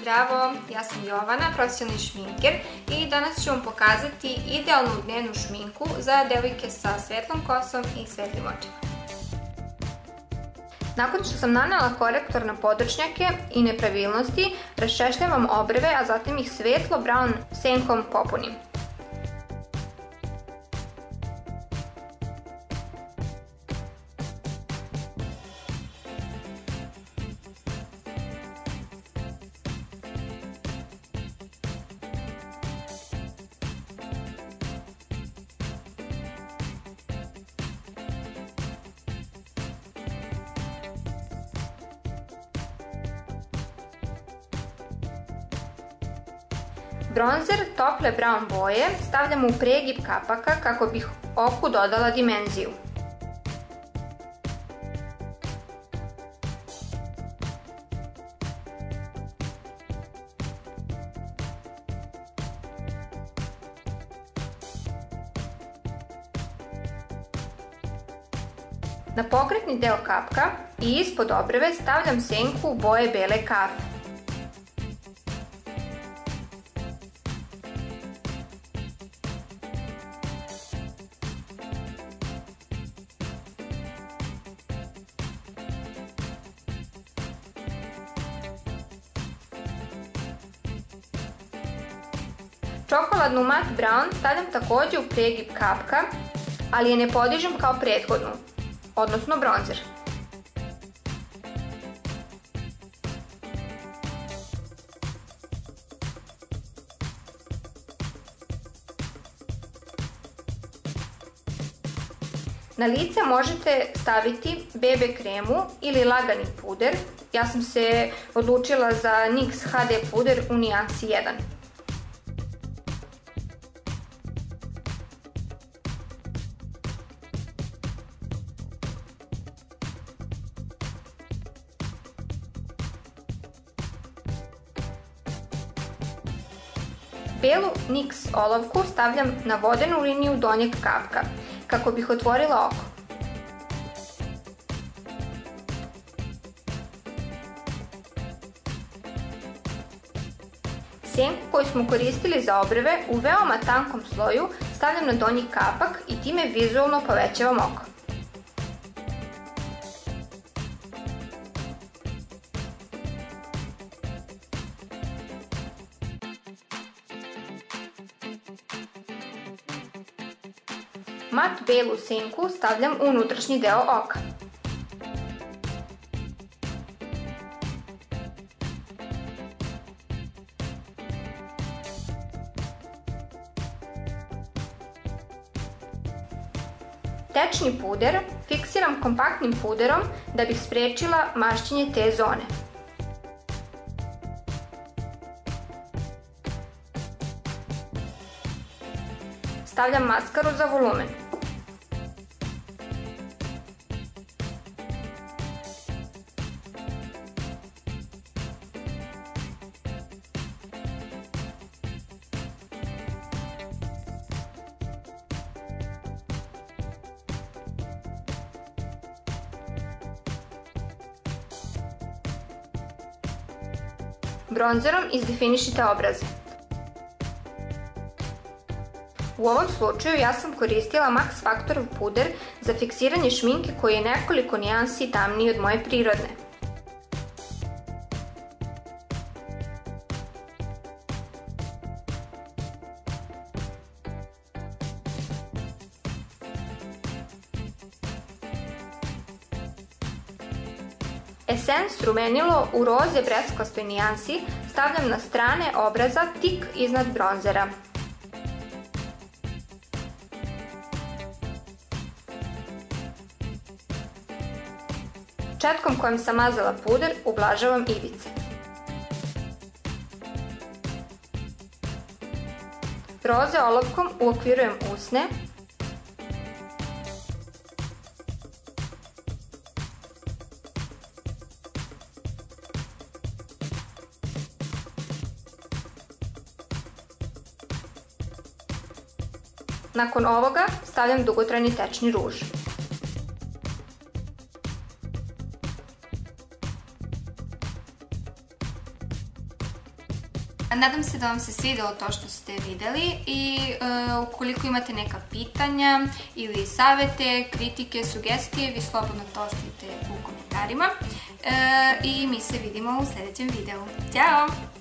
Zdravo, ja sam Joanna, profesionalni šminker i danas ću vam pokazati idealnu dnevnu šminku za devojke sa svetlom kosom i svetlim očima. Nakon što sam nanela korektor na podršnjake i nepravilnosti, raščešljavam obrve, a zatim ih svetlo brown senkom popunim. Bronzer tople brown boje stavljam u pregib kapaka kako bih oku dodala dimenziju. Na pokretni deo kapka i ispod obrve stavljam senku boje bele kafe. Čokoladnu mat brown stavljam također u pregib kapka, ali je ne podižem kao prethodnu, odnosno bronzer. Na lice možete staviti BB kremu ili lagani puder. Ja sam se odlučila za NYX HD puder u nijansi 1. Belu NYX olovku stavljam na vodenu liniju donjeg kapka, kako bih otvorila oko. Senku koju smo koristili za obrve u veoma tankom sloju stavljam na donji kapak i time vizualno povećavam oko. Mat belu senku stavljam u unutrašnji deo oka. Tečni puder fiksiram kompaktnim puderom da bih sprečila mašćenje te zone. Stavljam maskaru za volumen. Bronzerom izdefinišite obraze. U ovom slučaju ja sam koristila Max Factorov puder za fiksiranje šminke koji je nekoliko nijansi tamniji od moje prirodne. Essence rumenilo u roze breskastoj nijansi stavljam na strane obraza tik iznad bronzera. Četkom kojim sam mazala puder ublažavam ivice. Roze olovkom uokvirujem usne. Nakon ovoga stavljam dugotrajni tečni ruž. Nadam se da vam se svidjelo to što ste vidjeli i ukoliko imate neka pitanja ili savjete, kritike, sugestije, vi slobodno to ostavite u komentarima i mi se vidimo u sljedećem videu. Ćao!